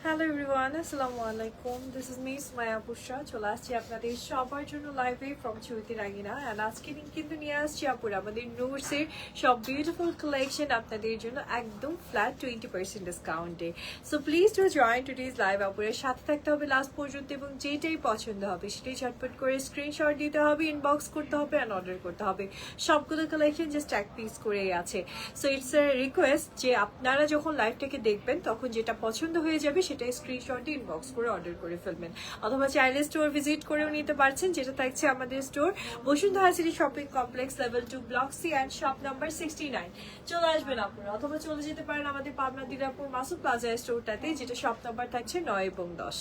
Hello everyone, আসসালামু আলাইকুম। This is me Sumaiya বুশরা। চলে আসছি আপনাদের সবার জন্য লাইভে ফ্রম চুইতি রাগিনা। অ্যান্ড আজকে দিন কিন্তু নিয়ে আসছি আপুরা আমাদের নোটসের সব বিউটিফুল কালেকশন আপনাদের জন্য একদম ফ্ল্যাট 20% ডিসকাউন্টে। So please to join today's live আপুরা। সাথে থাকতে হবে লাস্ট পর্যন্ত এবং যেটাই পছন্দ হবে সেটাই ঝটপট করে স্ক্রিনশট দিতে হবে, ইনবক্স করতে হবে অ্যান্ড অর্ডার করতে হবে। সবগুলো কালেকশন জাস্ট এক পিস করেই আছে। সো ইটস এ রিকোয়েস্ট যে আপনারা যখন লাইভটাকে দেখবেন তখন যেটা পছন্দ হয়ে যাবে সেটাই স্ক্রিনশট দিয়ে ইনবক্স করে অর্ডার করে ফেলবেন, অথবা চাইলে স্টোর ভিজিট করেও নিতে পারছেন, যেটা থাকছে আমাদের store Bashundhara city shopping complex level 2 block C and shop number 69। চলে আসবেন আপনারা, অথবা চলে যেতে পারেন আমাদের পাবনা দিনাজপুর মাসুদ প্লাজা স্টোরটাতে, যেটা শপ নাম্বার থাকছে 9 এবং 10।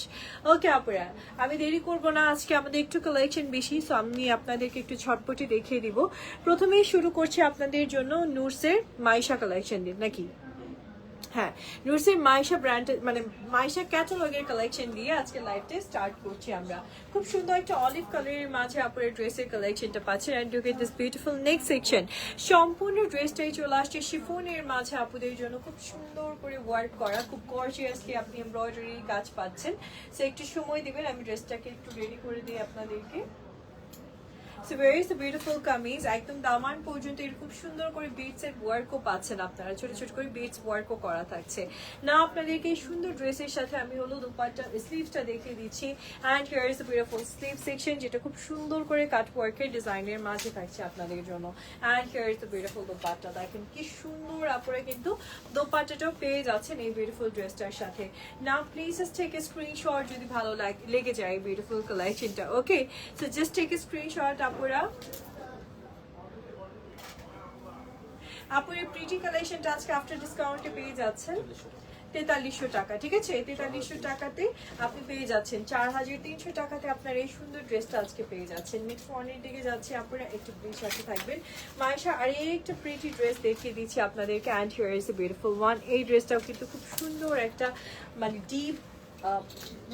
ওকে আপুরা, আমি দেরি করব না, আজকে আমাদের একটু কালেকশন বেশি, সো আমি আপনাদেরকে একটু ছটপটি দেখিয়ে দিব। প্রথমেই শুরু করছি আপনাদের জন্য নুরসের মাইশা কালেকশন দিয়ে, নাকি? হ্যাঁ, নুরসির মাইশা ব্র্যান্ডের মানে মাইশা ক্যাটালগের কালেকশন দিয়ে আজকে লাইভটা স্টার্ট করছি আমরা। খুব সুন্দর একটা অলিভ কালারের মাঝে আপনার ড্রেসের কালেকশনটা পাচ্ছেন। And you get this beautiful next section. সম্পূর্ণ ড্রেসটাই চলে আসছে শিফনের মাঝে আপুদের জন্য খুব সুন্দর করে ওয়ার্ক করা, খুব গর্জিয়াসলি আপনি এমব্রয়ডারি কাজ পাচ্ছেন। সো একটু সময় দিবেন, আমি ড্রেসটাকে একটু রেডি করে দিই আপনাদেরকে। সো ভেরি বিউটিফুল কামিজ, একদম দামান পর্যন্ত এরকম সুন্দর করে বিটস এর ওয়ার্কও পাচ্ছেন আপনারা, ছোট ছোট করে বিটস ওয়ার্কও করা থাকছে না। আপনাদেরকে এই সুন্দর ড্রেসের সাথে আমি হলো দুপাট্টা স্লিভসটা দেখিয়ে দিচ্ছি। And here is the beautiful sleeve section, যেটা খুব সুন্দর করে কাট ওয়ার্কের ডিজাইনের মাঝে থাকছে আপনাদের জন্য। And here is the beautiful dupatta, দেখেন কি সুন্দর আপনারা কিন্তু দোপাট্টাটাও পেয়ে যাচ্ছেন এই বিউটিফুল ড্রেসটার সাথে। না please just take a screenshot যদি ভালো লেগে যায় এই বিউটিফুল কালেকশনটা। Okay, so just take a screenshot আপুরা। আপুরের প্রিটি কালেকশনটা আজকে আফটার ডিসকাউন্টে পেয়ে যাচ্ছেন 4300 টাকা। ঠিক আছে, 4300 টাকাতে আপনি পেয়ে যাচ্ছেন 4300 টাকাতে আপনার এই সুন্দর ড্রেসটা আজকে পেয়ে যাচ্ছেন। নেক্সট ওয়ানের দিকে যাচ্ছে, আপনারা একটু প্লিজ সাথে থাকবেন। মাইশা আর এই একটা প্রিটি ড্রেস দেখিয়ে দিচ্ছি আপনাদেরকে। And here is a beautiful one. এই ড্রেসটাও কিন্তু খুব সুন্দর একটা মানে ডিপ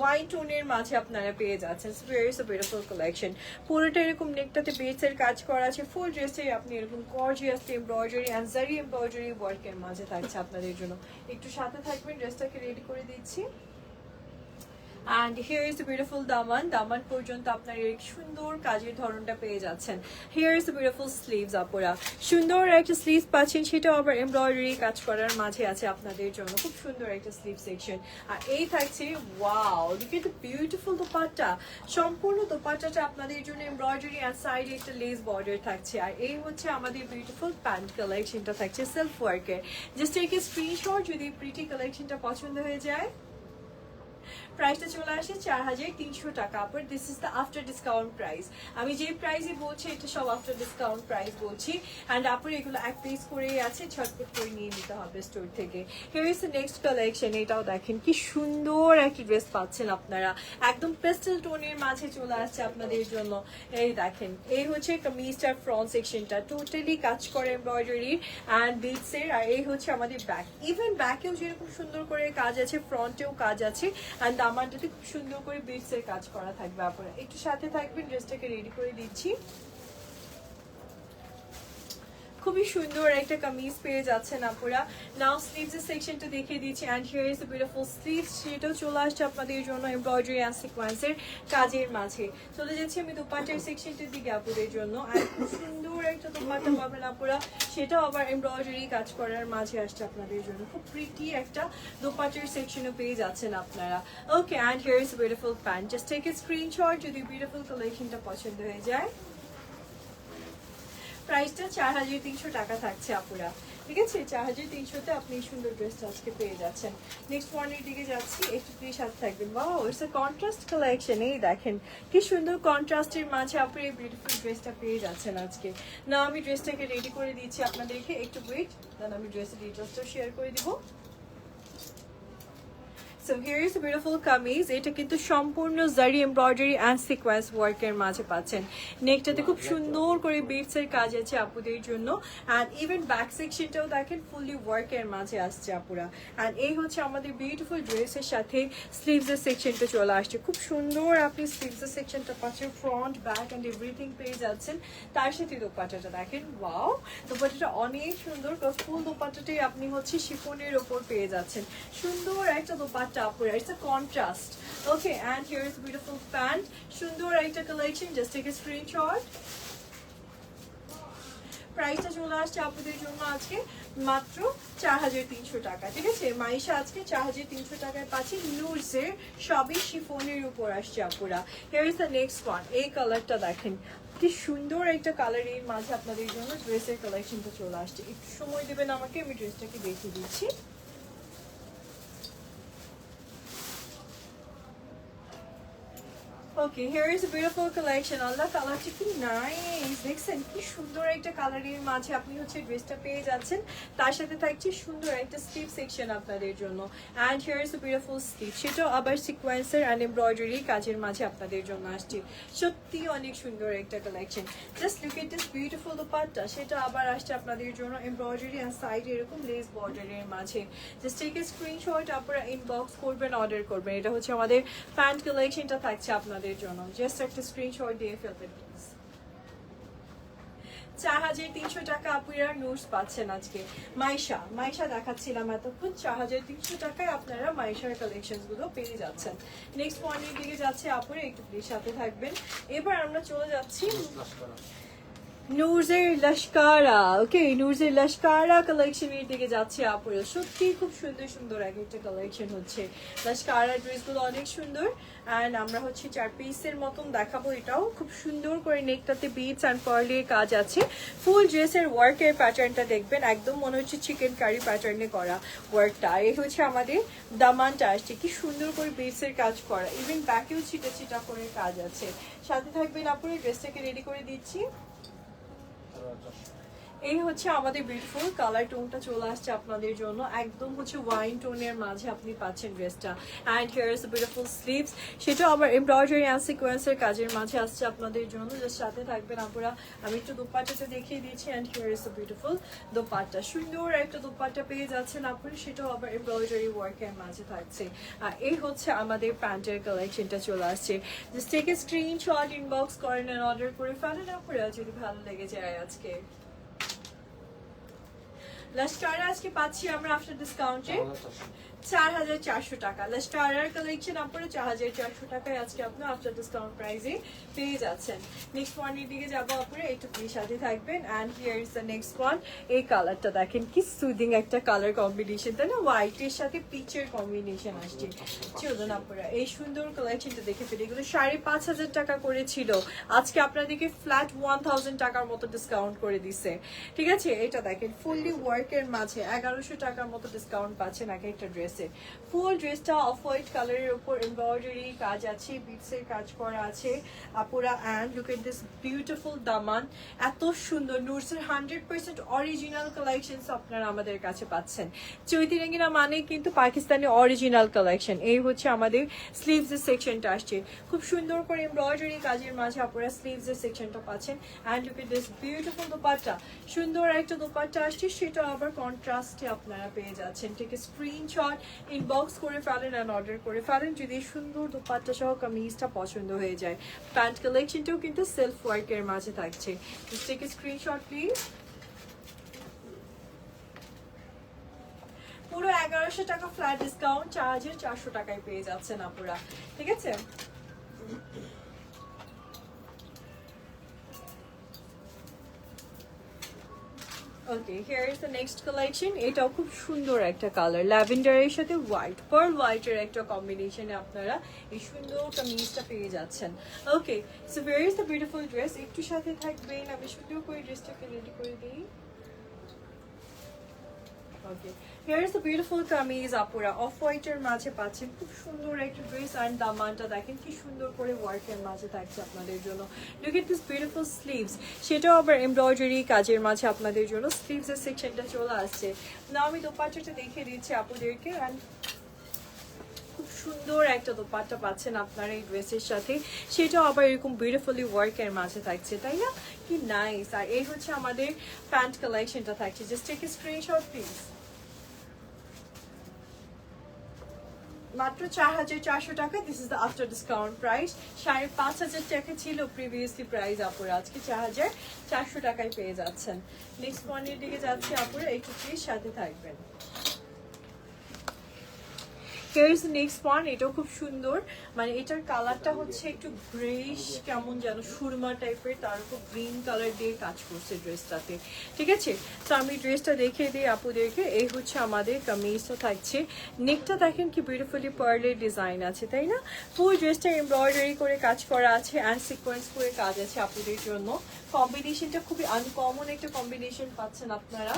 ওয়াইন টোনের মাঝে আপনারা পেয়ে যাচ্ছেন। Very beautiful collection. পুরোটা এরকম নেকটাতে বেডসের কাজ করা আছে। ফুল ড্রেসটাই আপনি এরকম গর্জিয়াস এমব্রয়ডারি অ্যান্ড জারি এমব্রয়ডারি ওয়ার্কের মাঝে থাকছে আপনাদের জন্য। একটু সাথে থাকবেন, ড্রেসটাকে রেডি করে দিচ্ছি। অ্যান্ড হিয়ার ইজ বিউটিফুল দামান, দামান পর্যন্ত আপনার এই সুন্দর কাজের ধরনটা পেয়ে যাচ্ছেন। হিয়ার ইজ বিউটিফুল স্লিভস আপুরা, সুন্দর একটা স্লিভস পাচ্ছেন, সেটাও আবার এমব্রয়ডারি কাজ করার মাঝে আছে আপনাদের জন্য। খুব সুন্দর একটা স্লিভ সেকশন। আর এই থাকছে wow, look at the beautiful dupatta. সম্পূর্ণ দোপাট্টাটা আপনাদের জন্য এমব্রয়ডারি আর সাইডে একটা লেস বর্ডার থাকছে। আর এই হচ্ছে আমাদের বিউটিফুল প্যান্ট কালেকশনটা থাকছে সেলফ ওয়ার্কের। জাস্ট টেক এ স্ক্রিনশট যদি প্রিটি কালেকশনটা পছন্দ হয়ে যায়। প্রাইসটা চলে আসে 4300 টাকা। আপর this is the after discount price. আমি যে প্রাইসে বলছি এটা সব আফটার ডিসকাউন্ট প্রাইস বলছি। অ্যান্ড আপর এগুলো এক পিস করেই আছে, ছটপট করে নিয়ে নিতে হবে স্টোর থেকে। Here is the next collection. এটাও দেখেন কি সুন্দর একটা ড্রেস পাচ্ছেন আপনারা, একদম পেস্টেল টোনের মাঝে চলে আসছে আপনাদের জন্য। এই দেখেন, এই হচ্ছে কামিজটার ফ্রন্ট সেকশনটা টোটালি কাজ করে এমব্রয়ডারির অ্যান্ড বিটসের। আর এই হচ্ছে আমাদের ব্যাক, ইভেন ব্যাকেও যেরকম সুন্দর করে কাজ আছে, ফ্রন্টেও কাজ আছে। অ্যান্ড দামানটাতে খুব সুন্দর করে বিটস এর কাজ করা থাকবে। আপনারা একটু সাথে থাকবেন, ড্রেসটাকে রেডি করে দিচ্ছি। খুবই সুন্দর একটা কামিজ পেয়ে যাচ্ছেন আপুরা। নাও স্লিভস সেকশনটা দেখিয়ে দিচ্ছি। And here is the beautiful sleeves, সেটাও চলে আসছে আপনাদের জন্য এমব্রয়ডারি অ্যান্ড সিকোয়েন্সের কাজের মাঝে। চলে যাচ্ছি আমি দোপাট্টার সেকশনটার দিকে আপুদের জন্য। আর খুব সুন্দর একটা দোপাট্টা পাবেন আপুরা, সেটাও আবার এমব্রয়ডারি কাজ করার মাঝে আসছে আপনাদের জন্য। খুব প্রিটি একটা দোপাট্টার সেকশনও পেয়ে যাচ্ছেন আপনারা। Okay, and here is beautiful pant. Just take a screenshot যদি বিউটিফুল কালেকশনটা পছন্দ হয়ে যায়। প্রাইসটা 4300 টাকা থাকছে আপুরা। ঠিক আছে, 4300-তে আপনি এই সুন্দর ড্রেসটা আজকে পেয়ে যাচ্ছেন। নেক্সট ওয়ানের দিকে যাচ্ছি, একটু প্লিজ সাথে থাকবেন। Wow, it's a contrast collection. এই দেখেন কি সুন্দর কন্ট্রাস্টের মাঝে আপনি এই বিউটিফুল ড্রেসটা পেয়ে যাচ্ছেন আজকে। না আমি ড্রেসটাকে রেডি করে দিচ্ছি আপনাদেরকে, একটু ওয়েট, দেন আমি ড্রেসের ডিটেলসটা শেয়ার করে দিব। So here is beautiful kameez. এটা কিন্তু সম্পূর্ণ জারি এমব্রয়ডারি অ্যান্ড সিকোয়েন্স ওয়ার্কের মাঝে পাচ্ছেন। নেকটাতে খুব সুন্দর করে বিটস এর কাজ আছে আপুদের জন্য। অ্যান্ড ইভেন ব্যাক সেকশনটাও দেখেন ফুললি ওয়ার্কের মাঝে আসছে আপুরা। অ্যান্ড এই হচ্ছে আমাদের বিউটিফুল ড্রেসের সাথে স্লিভস এর সেকশনটা চলে আসছে। খুব সুন্দর আপনি স্লিভস এর সেকশনটা পাচ্ছেন, ফ্রন্ট ব্যাক অ্যান্ড এভরিথিং পেয়ে যাচ্ছেন। তার সাথে দোপাট্টাটা দেখেন, ওয়াও, দোপাট্টাটা অনেক সুন্দর। ফুল দোপাট্টাটাই আপনি হচ্ছে শিফনের ওপর পেয়ে যাচ্ছেন। সুন্দর একটা দোপাট্টা দোপাট্টা আপুরা, it's a contrast. Okay, and here is beautiful pant, সুন্দর একটা collection, just take a screenshot. প্রাইসটা চলে আসছে আপনাদের জন্য আজকে মাত্র 4300 টাকা, ঠিক আছে? মাইশা আজকে 4300 টাকায় পাচ্ছি নুরসের, সবই শিফনের উপর আসছে আপুরা। Here is the next one, এই কালারটা দেখেন কি সুন্দর একটা কালারের মাঝে আপনাদের জন্য ড্রেসের কালেকশনটা চলে আসছে। একটু সময় দেবেন আমাকে, আমি ড্রেসটাকে দেখিয়ে দিচ্ছি। ওকে, হিয়ার ইজ বিউটিফুল কালেকশন। আল্লাহ কালারটা কি নাইস, দেখছেন কি সুন্দর একটা কালারের মাঝে আপনি হচ্ছে ড্রেসটা পেয়ে যাচ্ছেন। তার সাথে থাকছে সুন্দর একটা স্লিভ সেকশন আপনাদের জন্য, and here is beautiful sleeve, সেটাও আবার সিকোয়েন্সের অ্যান্ড এমব্রয়ডারি কাজের মাঝে আপনাদের জন্য আসছে। সত্যি অনেক সুন্দর একটা collection. Just look at this beautiful dupatta, সেটা আবার আসছে আপনাদের জন্য এমব্রয়ডারি অ্যান্ড সাইডে এরকম লেস বর্ডারের মাঝে। জাস্ট টেক এ স্ক্রিনশট, আপনারা ইনবক্স করবেন, অর্ডার করবেন। এটা হচ্ছে আমাদের প্যান্ট কালেকশনটা থাকছে আপনাদের জন্য, জাস্ট একটা স্ক্রিনশট দিয়ে ফেলবেন প্লিজ। 4300 টাকা আপুরা নোটস পাচ্ছেন আজকে। মাইশা দেখাচ্ছিলাম এতক্ষণ, 4300 টাকায় আপনারা মাইশার কালেকশন গুলো পেয়ে যাচ্ছেন। নেক্সট পয়েন্টের দিকে যাচ্ছে আপুরা, একটু প্লিজ সাথে থাকবেন। এবার আমরা চলে যাচ্ছি নুরজের লস্কারা। ওকে, নুরজের লস্কারা কালেকশনের দিকে যাচ্ছে আপুরা। সত্যি খুব সুন্দর সুন্দর এক একটা কালেকশন হচ্ছে। লস্কারা ড্রেসগুলো অনেক সুন্দর, অ্যান্ড আমরা হচ্ছে 4 পিসের মতন দেখাবো। এটাও খুব সুন্দর করে নেকটাতে বিটস অ্যান্ড পার্লের কাজ আছে। ফুল ড্রেসের ওয়ার্কের প্যাটার্নটা দেখবেন, একদম মনে হচ্ছে চিকেন কারি প্যাটার্নে করা ওয়ার্কটা। এই হচ্ছে আমাদের দামানটা আসছে, কি সুন্দর করে বিটসের কাজ করা, ইভেন ব্যাকেও ছিটা ছিটা করে কাজ আছে। সাথে থাকবেন আপুরা, ড্রেসটাকে রেডি করে দিচ্ছি। এই হচ্ছে আমাদের বিউটিফুল কালার টোনটা চলে আসছে আপনাদের জন্য, একদম হচ্ছে ওয়াইন টোনের মাঝে আপনি পাচ্ছেন ড্রেসটা। And here is beautiful sleeves, সেটাও আবার এমব্রয়ডারি অ্যান্ড সিকোয়েন্সের কাজের মাঝে আসছে আপনাদের জন্য। জাস্ট সাথে থাকবেন আপুরা, আমি একটু দোপাট্টাটা দেখিয়ে দিচ্ছি। And here is beautiful dupatta, সুন্দর একটা দোপাট্টা পেয়ে যাচ্ছেন আপনারা, সেটাও আবার এমব্রয়ডারি ওয়ার্কের মাঝে থাকছে। আর এই হচ্ছে আমাদের প্যান্টের কালেকশনটা চলে আসছে। Just take a screenshot, inbox করেন অ্যান্ড অর্ডার করে ফেলেন আপুরা, যদি ভালো লেগে যায় আজকে। লস্কারা আজকে পাচ্ছি আমরা আফটার ডিসকাউন্টে 4400 টাকা। লস্কারার কালেকশন আপনারা 4400 টাকায় আজকে আপনারা আফটার ডিসকাউন্ট প্রাইসে পেয়ে যাচ্ছেন। নেক্সট ওয়ানের দিকে যাবো আপনারা, একটু প্লিজ সাথে থাকবেন। And here is the next one, এই কালারটা দেখেন কি সুদিং একটা কালার কম্বিনেশন, তাই না? হোয়াইটের সাথে পিচের কম্বিনেশন আসছে। চলুন আপনারা এই সুন্দর কালেকশনটা দেখে ফেলি। এগুলো 5500 টাকা করেছিল, আজকে আপনাদেরকে ফ্ল্যাট 1000 টাকার মতো ডিসকাউন্ট করে দিছে, ঠিক আছে? এটা দেখেন ফুললি ওয়ার্কের মাঝে 1100 টাকার মতো ডিসকাউন্ট পাচ্ছেন এক একটা ড্রেসে। ফুল ড্রেসটা অফ হোয়াইট কালারের উপর এমব্রয়ডারি কাজ আছে, বিটসের কাজ করা আছে আপুরা। And look at this beautiful দামান, এত সুন্দর। নুরসের 100% অরিজিনাল কালেকশনস আপনারা আমাদের কাছে পাচ্ছেন। চৈতি রঙিনা মানে কিন্তু পাকিস্তানি অরিজিনাল কালেকশন। এই হচ্ছে আমাদের স্লিভস এর সেকশনটা আসছে, খুব সুন্দর করে এমব্রয়ডারি কাজের মাঝে আপনারা স্লিভস এর সেকশনটা পাচ্ছেন। And look at this beautiful dupatta, সুন্দর একটা দোপাট্টা আসছে, সেটা আবার কন্ট্রাস্টে আপনারা পেয়ে যাচ্ছেন। ঠিক আছে, স্ক্রিনশট ইনবক্স করে ফেলেন অ্যান্ড অর্ডার করে ফেলেন যদি সুন্দর দোপাট্টা সহ কামিজটা পছন্দ হয়ে যায়। প্যান্ট কালেকশনটাও কিন্তু সেলফ ওয়ার্কের মাঝে থাকছে। Take a screenshot please. পুরো 1100 টাকা ফ্ল্যাট ডিসকাউন্ট 4400 টাকায় পেয়ে যাচ্ছেন আপুরা, ঠিক আছে? Okay, here is the next collection. এটাও খুব সুন্দর একটা কালার, ল্যাভেন্ডারের সাথে হোয়াইট, পার্ল হোয়াইটের একটা কম্বিনেশনে আপনারা এই সুন্দর কামিজটা পেয়ে যাচ্ছেন। Okay, so here is the beautiful dress. একটু সাথে থাকবেন, আমি সুন্দর করে ড্রেসটাকে রেডি করে দিই। Okay, here is the beautiful kameez আপুরা, অফ হোয়াইটের মাঝে পাচ্ছেন খুব সুন্দর একটা ড্রেস। অ্যান্ড দামানটা দেখেন কি সুন্দর করে ওয়ার্কের মাঝে থাকছে আপনাদের জন্য। Look at this beautiful sleeves, সেটাও আবার এমব্রয়ডারি কাজের মাঝে আপনাদের জন্য স্লিভস এর সেকশনটা চলে আসছে। না আমি দোপাট্টাটা দেখিয়ে দিচ্ছি আপুদেরকে। অ্যান্ড খুব সুন্দর একটা দোপাট্টা পাচ্ছেন আপনারা এই ড্রেসের সাথে, সেটাও আবার এরকম বিউটিফুলি ওয়ার্কের মাঝে থাকছে, তাই না? কি নাইস। আর এই হচ্ছে আমাদের প্যান্ট কালেকশনটা থাকছে। Just take a screenshot please. মাত্র 4400 টাকা, this is the after discount price. 5500 টাকা ছিল প্রিভিয়াসলি প্রাইস আপুরা, আজকে 4400 টাকায় পেয়ে যাচ্ছেন। নেক্সট পয়েন্টের দিকে যাচ্ছি আপুরা, একটু প্লিজ সাথে থাকবেন। হিয়ার ইজ নেক্সট ওয়ান, এটাও খুব সুন্দর, মানে এটার কালারটা হচ্ছে একটু গ্রেইশ কেমন যেন সুরমা টাইপের, তার উপর গ্রিন কালার দিয়ে কাজ করছে ড্রেসটাতে। ঠিক আছে, তো আমি ড্রেসটা দেখিয়ে দিই আপুদেরকে। এই হচ্ছে আমাদের কামিজটা থাকছে, নেকটা দেখেন কি বিউটিফুলি পার্লের ডিজাইন আছে, তাই না? ফুল ড্রেসটা এমব্রয়ডারি করে কাজ করা আছে অ্যান্ড সিকোয়েন্স করে কাজ আছে আপুদের জন্য। কম্বিনেশনটা খুবই আনকমন একটা কম্বিনেশন পাচ্ছেন আপনারা।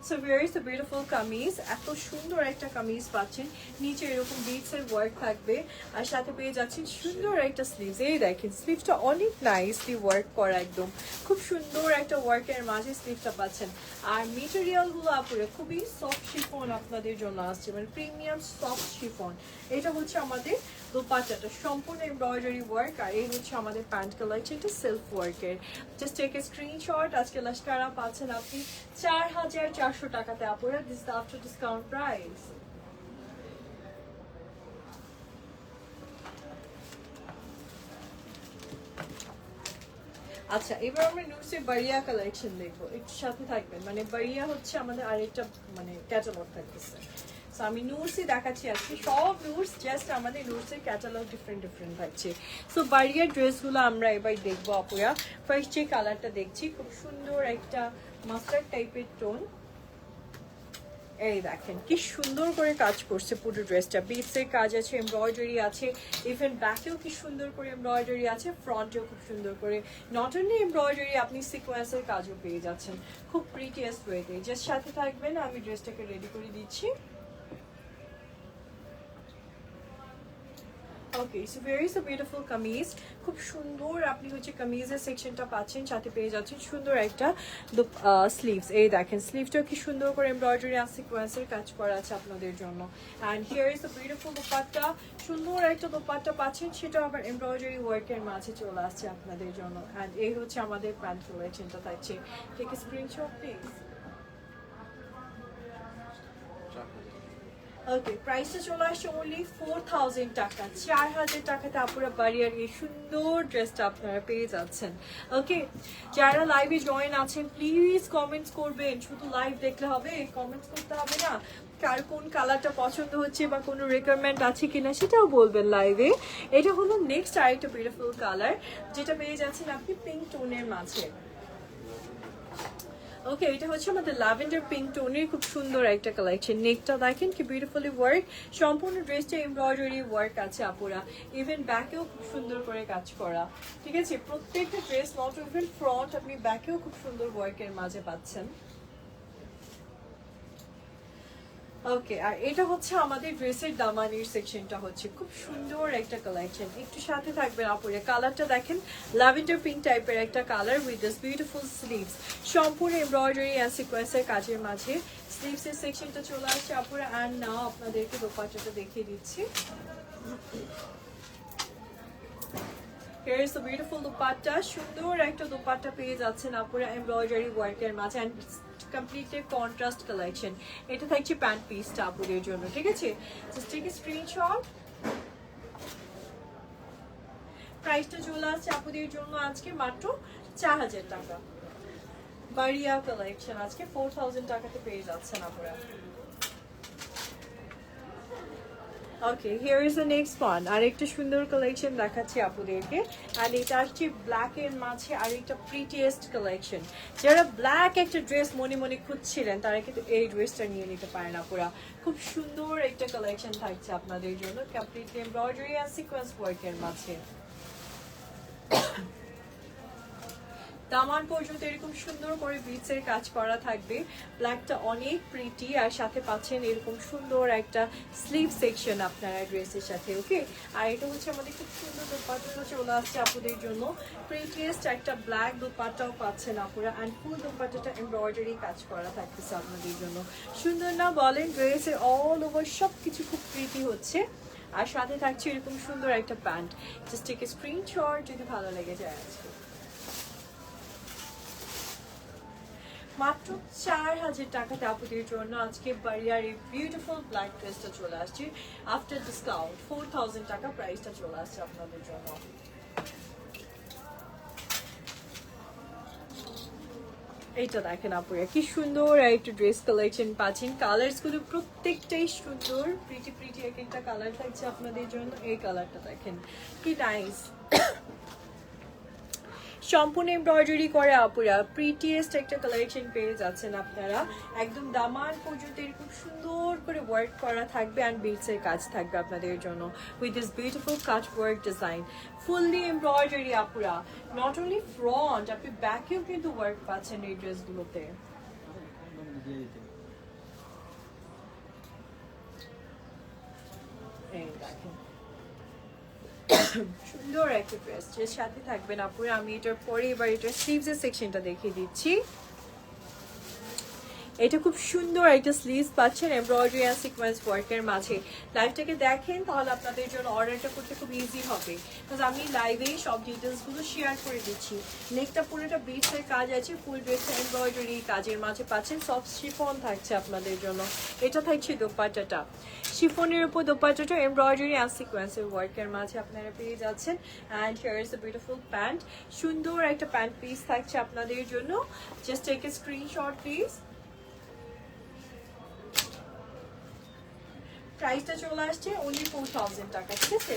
So here is the beautiful kameez, এত সুন্দর একটা কামিজ পাচ্ছেন, নিচে এরকম বিটস এর ওয়ার্ক থাকবে আর সাথে পেয়ে যাচ্ছেন সুন্দর একটা স্লিভস। এই দেখেন স্লিভসটা অনেক নাইসলি ওয়ার্ক করা, একদম খুব সুন্দর একটা ওয়ার্কের মাঝে স্লিভসটা পাচ্ছেন। আর মেটেরিয়ালগুলো আপুরে খুবই সফট শিফন আপনাদের জন্য আসছে, মানে প্রিমিয়াম সফট শিফন। এটা হচ্ছে আমাদের দোপাট্টাটা সম্পূর্ণ এমব্রয়ডারি ওয়ার্ক, আর এই হচ্ছে আমাদের প্যান্ট কালেকশনটা সেলফ ওয়ার্কের। Just take a screenshot. আজকে লাস্কারা পাচ্ছেন আপনি 4400 টাকাতে আপুরা, this the after discount price. আচ্ছা, এবার আমরা নুটসের বাড়িয়া কালেকশন দেখবো, একটু সাথে থাকবেন, মানে বাড়িয়া হচ্ছে আমাদের আরেকটা মানে ক্যাটালগ থাকতেছে। সো আমি নুটসই দেখাচ্ছি আজকে, সব নুটস, জাস্ট আমাদের নুটসের ক্যাটালগ ডিফারেন্ট ডিফারেন্ট থাকছে। সো বাড়িয়ার ড্রেসগুলো আমরা এবার দেখবো আপুরা। ফার্স্ট যে কালারটা দেখছি খুব সুন্দর একটা মাস্টার্ড টাইপের টোন, এই দেখেন কি সুন্দর করে কাজ করছে পুরো ড্রেসটা, বিটসের কাজ আছে, এমব্রয়ডারি আছে, ইভেন ব্যাকেও কি সুন্দর করে এমব্রয়ডারি আছে, ফ্রন্টেও খুব সুন্দর করে নট অনলি এমব্রয়ডারি, আপনি সিকোয়েন্সের কাজও পেয়ে যাচ্ছেন খুব প্রিটিয়েস্ট ওয়েতে। জাস্ট সাথে থাকবেন, আমি ড্রেসটাকে রেডি করে দিচ্ছি। Okay, so very is a beautiful kameez, খুব সুন্দর আপনি হচ্ছে কামিজের সেকশনটা পাচ্ছেন, সাথে পেয়ে যাচ্ছেন সুন্দর একটা স্লিভস। এই দেখেন স্লিভটাও কি সুন্দর করে এমব্রয়ডারি আর সিকোয়েন্সের কাজ করা আছে আপনাদের জন্য। And here is the beautiful dupatta, সুন্দর একটা দোপাট্টা পাচ্ছেন, সেটা আবার এমব্রয়ডারি ওয়ার্কের মাঝে চলে আসছে আপনাদের জন্য। অ্যান্ড এই হচ্ছে আমাদের প্যান্ট কালেকশনটা থাকছে। Take a screenshot please. Okay, প্রাইসটা চলে আসছে অনলি 4000 টাকা, 4000 টাকাতে আপুরা বাড়িয়ার এই সুন্দর ড্রেসটা আপনারা পেয়ে যাচ্ছেন। ওকে, যারা লাইভে জয়েন আছেন প্লিজ কমেন্টস করবেন, শুধু লাইভ দেখলে হবে, কমেন্টস করতে হবে না, কার কোন কালারটা পছন্দ হচ্ছে বা কোনো রিকোয়ারমেন্ট আছে কিনা সেটাও বলবেন লাইভে। এটা হলো নেক্সট আরেকটা বিউটিফুল কালার, যেটা পেয়ে যাচ্ছেন আপনি পিঙ্ক টোনের মাঝে। ওকে, এটা হচ্ছে আমাদের ল্যাভেন্ডার পিঙ্ক টোনের খুব সুন্দর একটা কালেকশন। নেকটা দেখেন কি বিউটিফুলি ওয়ার্ক, সম্পূর্ণ ড্রেসটা এমব্রয়ডারি ওয়ার্ক আছে আপুরা, ইভেন ব্যাকেও খুব সুন্দর করে কাজ করা। ঠিক আছে, প্রত্যেকটা ড্রেস নট ইভেন ফ্রন্ট, আপনি ব্যাকেও খুব সুন্দর ওয়ার্কের মাঝে পাচ্ছেন। ওকে, আর এটা হচ্ছে আমাদের ড্রেসের দামানির সেকশনটা, হচ্ছে খুব সুন্দর একটা কালেকশন। একটু সাথে থাকবেন আপুরে, কালারটা দেখেন ল্যাভেন্ডার পিঙ্ক টাইপের একটা colour with this beautiful sleeves, সম্পূর্ণ এমব্রয়ডারি অ্যান্ড সিকোয়েন্সের কাজের মাঝে স্লিভসের সেকশনটা চলে আসছে আপুরে। অ্যান্ড নাও আপনাদেরকে দোপাট্টাটা দেখিয়ে দিচ্ছি। Here is the beautiful dupatta, সুন্দর একটা দুপাট্টা পেয়ে যাচ্ছেন আপুরা এমব্রয়ডারি ওয়ার্কের মাঝে, এন্ড কমপ্লিটলি কন্ট্রাস্ট কালেকশন। এটা থাকছে প্যান্ট পিসটা আপুদের জন্য। ঠিক আছে, জাস্ট টেক এ স্ক্রিনশট। প্রাইসটা চলে আসছে আপুদের জন্য আজকে মাত্র 4000 টাকা। বাড়িয়া কালেকশন আজকে 4000 টাকাতে পেয়ে যাচ্ছেন আপুরা। Okay, here is the next one, আরেকটা সুন্দর কালেকশন দেখাচ্ছি আপুদেরকে। আর এটা আসছে ব্ল্যাক এর মাঝে আরেকটা প্রিটিয়েস্ট কালেকশন। যারা ব্ল্যাক একটা ড্রেস মনে মনে খুঁজছিলেন তারা কিন্তু এই ড্রেসটা নিয়ে নিতে পারেন আপুরা, খুব সুন্দর একটা কালেকশন থাকছে আপনাদের জন্য, কমপ্লিটলি এমব্রয়ডারি আর সিকোয়েন্স ওয়ার্কের মাঝে। দামান পর্যন্ত এরকম সুন্দর করে বিটসের কাজ করা থাকবে, ব্ল্যাকটা অনেক প্রিটি, আর সাথে পাচ্ছেন এরকম সুন্দর একটা স্লিভ সেকশন আপনারা ড্রেসের সাথে। ওকে, আর এটা হচ্ছে আমাদের খুব সুন্দর দোপাট্টা চলে আসছে আপুদের জন্য, প্রিটিয়েস্ট একটা ব্ল্যাক দোপাট্টাও পাচ্ছেন আপুরা, অ্যান্ড ফুল দোপাট্টাটা এমব্রয়ডারি কাজ করা থাকতেছে আপনাদের জন্য। সুন্দর না বলেন? ড্রেসের অল ওভার সব কিছু খুব প্রিটি হচ্ছে, আর সাথে থাকছে এরকম সুন্দর একটা pant. Just take a screenshot যদি ভালো লেগে যায়। আজকে মাত্র 4000 টাকাতে আপুদের জন্য আজকে বাড়িয়ার এই বিউটিফুল ব্ল্যাক ড্রেসটা চলে আসছে আফটার ডিসকাউন্ট। 4000 টাকা প্রাইসটা চলে আসছে আপনাদের জন্য। এইটা দেখেন আপুরা কি সুন্দর একটা ড্রেস কালেকশন পাচ্ছেন, কালারস গুলো প্রত্যেকটাই সুন্দর, প্রিটি প্রিটি এক একটা কালার থাকছে আপনাদের জন্য। এই কালারটা দেখেন কি নাইস, সম্পূর্ণ এমব্রয়ডারি করে আপুরা, প্রিটিয়েস্ট একটা কালেকশন পেয়ে যাচ্ছেন আপনারা। একদম দামান পর্যন্ত এরকম সুন্দর করে ওয়ার্ক করা থাকবে অ্যান্ড বিটসের কাজ থাকবে আপনাদের জন্য with this beautiful cut work design, fully embroidery আপুরা। নট অনলি ফ্রন্ট, আপনি ব্যাকেও কিন্তু ওয়ার্ক পাচ্ছেন এই ড্রেসগুলোতে। এই দেখেন সুন্দর একটা ড্রেস, এর সাথে থাকবেন আপুরা। আমি এটার পরে এবার এটার স্লিভস এর সেকশনটা দেখিয়ে দিচ্ছি। এটা খুব সুন্দর একটা স্লিভস পাচ্ছেন এমব্রয়ডারি আর সিকোয়েন্স ওয়ার্কের মাঝে। লাইভটাকে দেখেন তাহলে আপনাদের জন্য অর্ডারটা করতে খুব ইজি হবে, বিকজ আমি লাইভেই সব ডিটেলসগুলো শেয়ার করে দিচ্ছি। নেকটা পুরোটা বিটসের কাজ আছে, ফুল ড্রেসে এমব্রয়ডারি কাজের মাঝে পাচ্ছেন, সফট শিফন থাকছে আপনাদের জন্য। এটা থাকছে দোপাট্টাটা, শিফনের উপর দোপাট্টাটা এমব্রয়ডারি আর সিকোয়েন্সের ওয়ার্কের মাঝে আপনারা পেয়ে যাচ্ছেন। And here is the beautiful pant, সুন্দর একটা প্যান্ট পিস থাকছে আপনাদের জন্য। Just take a screenshot please. প্রাইসটা চলে আসছে only 4000 টাকা, ঠিক আছে?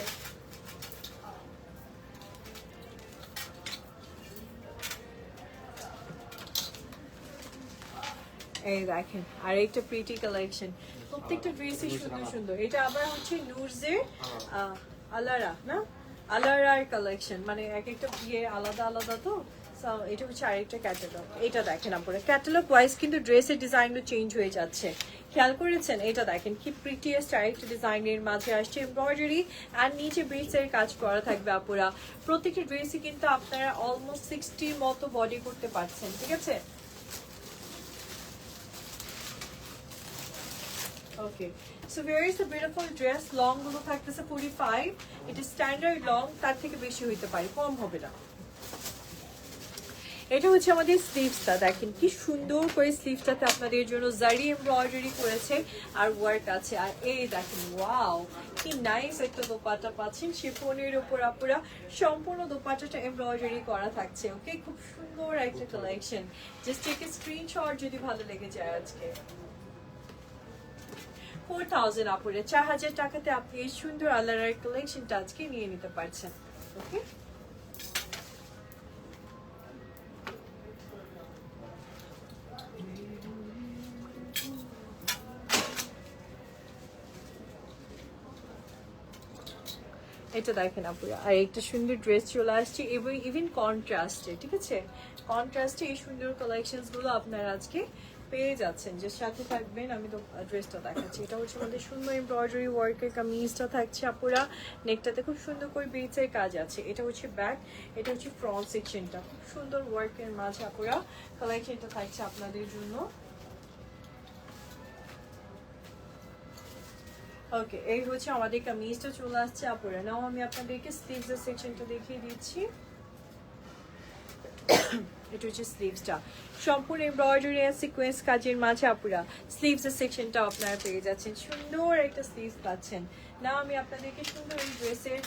এই দেখেন আর একটা প্রিটি কালেকশন, প্রত্যেকটা ড্রেসই সুন্দর সুন্দর। এটা আবার হচ্ছে নুরজের আলারা না, আলারার কালেকশন, মানে এক একটা বিয়ে আলাদা আলাদা তো। এটা হচ্ছে আরেকটা ক্যাটালগ। এটা দেখেন আপনারা ক্যাটালগ ওয়াইজ কিন্তু ড্রেসের ডিজাইনগুলো চেঞ্জ হয়ে যাচ্ছে, খেয়াল করেছেন? এটা দেখেন কি প্রিটিয়েস্ট আরেকটা ডিজাইনের মাঝে আসছে এমব্রয়ডারি আর নিচে বিটসের কাজ করা থাকবে আপুরা। প্রত্যেকটা ড্রেসই কিন্তু আপনারা অলমোস্ট 60 মতো বডি করতে পারছেন, ঠিক আছে? Okay, so where is the beautiful dress? Long গুলো থাকতেছে 45, এটা স্ট্যান্ডার্ড লং, তার থেকে বেশি হইতে পারে, কম হবে না। এটা হচ্ছে আমাদের স্লিভসটা, দেখেন কি সুন্দর করে স্লিভসটাতে আপনাদের জন্য জারি এমব্রয়ডারি করেছে আর ওয়ার্ক আছে। আর এই দেখেন ওয়াও কি নাইস একটা দোপাট্টা পাচ্ছেন শিফনের উপর আপুরা, সম্পূর্ণ দোপাট্টাটা এমব্রয়ডারি করা থাকছে। ওকে, খুব সুন্দর একটা collection, just take a screenshot যদি ভালো লেগে যায়। আজকে 4000 আপুরে, 4000 টাকাতে আপনি এই সুন্দর আলারার কালেকশনটা আজকে নিয়ে নিতে পারছেন। ওকে, এটা দেখেন আপুরা আর একটা সুন্দর ড্রেস চলে আসছে এবং ইভেন কন্ট্রাস্টে, ঠিক আছে? কন্ট্রাস্টে এই সুন্দর কালেকশনস গুলো আপনারা আজকে পেয়ে যাচ্ছেন, যে সাথে থাকবেন। আমি তো ড্রেসটা দেখাচ্ছি, এটা হচ্ছে আমাদের সুন্দর এমব্রয়ডারি ওয়ার্কের কামিজটা থাকছে আপুরা, নেকটাতে খুব সুন্দর করে বিটসের কাজ আছে। এটা হচ্ছে ব্যাক, এটা হচ্ছে ফ্রন্ট সেকশনটা, খুব সুন্দর ওয়ার্কের মাঝে আপুরা কালেকশনটা থাকছে আপনাদের জন্য। ওকে, এই হচ্ছে আমাদের কামিজটা চলে আসছে আপুরা। নাও আমি আপনাদেরকে স্লিভসের সেকশনটা দেখিয়ে দিচ্ছি। এটা হচ্ছে স্লিভসটা, সম্পূর্ণ এমব্রয়ডারি আর সিকোয়েন্স কাজের মাঝে আপুরা স্লিভসের সেকশনটা আপনারা পেয়ে যাচ্ছেন, সুন্দর একটা স্লিভস পাচ্ছেন। না আমি আপনাদেরকে সুন্দর এই ড্রেসের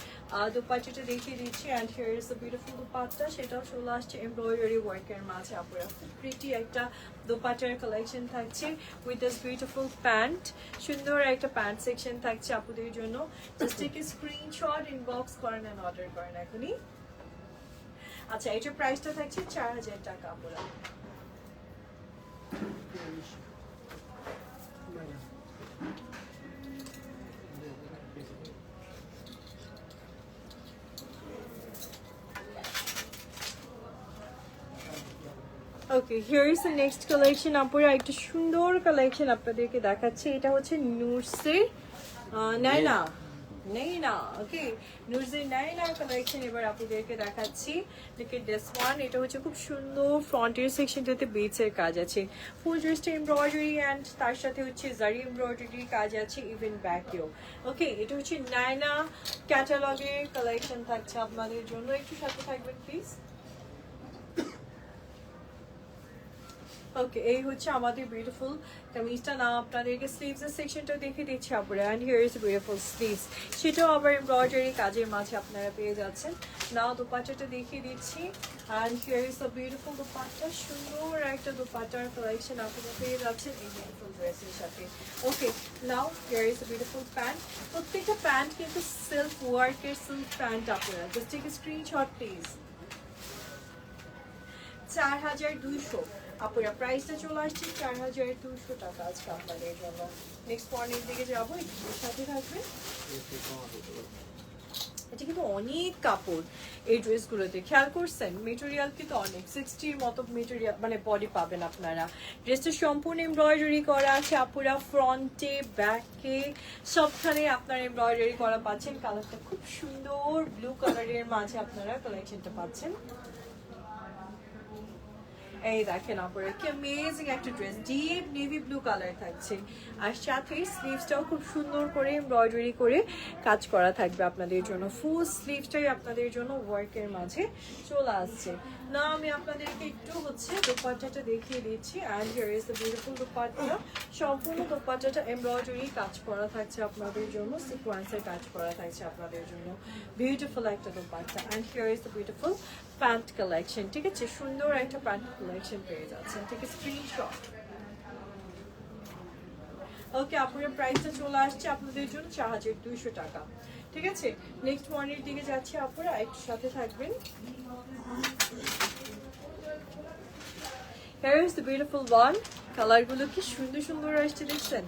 দোপাট্টাটা দেখিয়ে দিচ্ছি। And here is the beautiful dupatta, সেটাও চলে আসছে এমব্রয়ডারি ওয়ার্কের মাঝে আপুরা। খুব প্রিটি একটা দোপাট্টার কালেকশন থাকছে উইথ দিস বিউটিফুল প্যান্ট, সুন্দর একটা প্যান্ট সেকশন থাকছে আপুদের জন্য। Just take a screenshot, inbox করেন এন্ড অর্ডার করেন এখনই। আচ্ছা, এটার প্রাইসটা থাকছে 4000 টাকা আপুরা। Okay, here is the next collection আপুরা, একটা সুন্দর কালেকশন আপনাদেরকে দেখাচ্ছি। এটা হচ্ছে নুরসের নাইনা নাইনা, ওকে, নুরসের নাইনা কালেকশন এবার আপনাদেরকে দেখাচ্ছি। দেখে দিস ওয়ান, এটা হচ্ছে খুব সুন্দর ফ্রন্টের সেকশনটাতে বিটসের কাজ আছে, ফুল ড্রেসটা এমব্রয়ডারি অ্যান্ড তার সাথে হচ্ছে জারি এমব্রয়ডারি কাজ আছে ইভেন ব্যাকেও। ওকে, এটা হচ্ছে নাইনা ক্যাটালগের কালেকশন থাকছে আপনাদের জন্য, একটু সাথে থাকবেন প্লিজ। ওকে, এই হচ্ছে আমাদের বিউটিফুল কামিজটা। না আপনাদেরকে স্লিভসের সেকশনটা দেখে দিচ্ছি আপনারা। And here is beautiful sleeves, সেটাও আবার এমব্রয়ডারি কাজের মাঝে আপনারা পেয়ে যাচ্ছেন। নাও দোপাট্টাটা দেখিয়ে দিচ্ছি। And here is the beautiful dupatta, সুন্দর একটা দোপাট্টার কালেকশন আপনারা পেয়ে যাচ্ছেন এই বিউটিফুল ড্রেসের সাথে। Okay, now here is the beautiful pant. প্রত্যেকটা প্যান্ট কিন্তু সেলফ ওয়ার্কের সিল্ক প্যান্ট আপনারা। Just take screenshot please. 4200 আপুরা, প্রাইসটা চলে আসছে 4200 টাকা আজকে আপনাদের জন্য। নেক্সট পয়েন্টের দিকে যাবো, একটু সাথে থাকবে। এটা কিন্তু অনেক কাপড় এই ড্রেসগুলোতে, খেয়াল করছেন মেটেরিয়াল কিন্তু অনেক 60-র মতো মেটেরিয়াল মানে বডি পাবেন আপনারা। ড্রেসটা সম্পূর্ণ এমব্রয়ডারি করা আছে আপুরা, ফ্রন্টে ব্যাকে সবখানে আপনারা এমব্রয়ডারি করা পাচ্ছেন। কালারটা খুব সুন্দর ব্লু কালারের মাঝে আপনারা কালেকশনটা পাচ্ছেন। এই দেখেন আপনারা কি অ্যামেজিং একটা dress, deep navy blue colour থাকছে। আর সাথে স্লিভসটাও খুব সুন্দর করে এমব্রয়ডারি করে কাজ করা থাকবে আপনাদের জন্য। ফুল স্লিভসটাই আপনাদের জন্য ওয়ার্কের মাঝে চলে আসছে। না আমি আপনাদেরকে একটু হচ্ছে দোপাট্টাটা দেখিয়ে দিচ্ছি। And here is the beautiful dupatta, সম্পূর্ণ দোপাট্টাটা এমব্রয়ডারি কাজ করা থাকছে আপনাদের জন্য, সিকোয়েন্সের কাজ করা থাকছে আপনাদের জন্য। বিউটিফুল একটা dupatta. And here is the beautiful pant collection, ঠিক আছে, সুন্দর একটা প্যান্ট কালেকশন পেয়ে যাচ্ছেন, ঠিক আছে, স্ক্রিনশট। ওকে, আপনার প্রাইসটা চলে আসছে আপনাদের জন্য 4200 টাকা, ঠিক আছে। নেক্সট ওয়ানের দিকে যাচ্ছি আপনারা, একটু সাথে থাকবেন। Here is the beautiful one, কালারগুলো কি সুন্দর সুন্দর আসছে দেখছেন।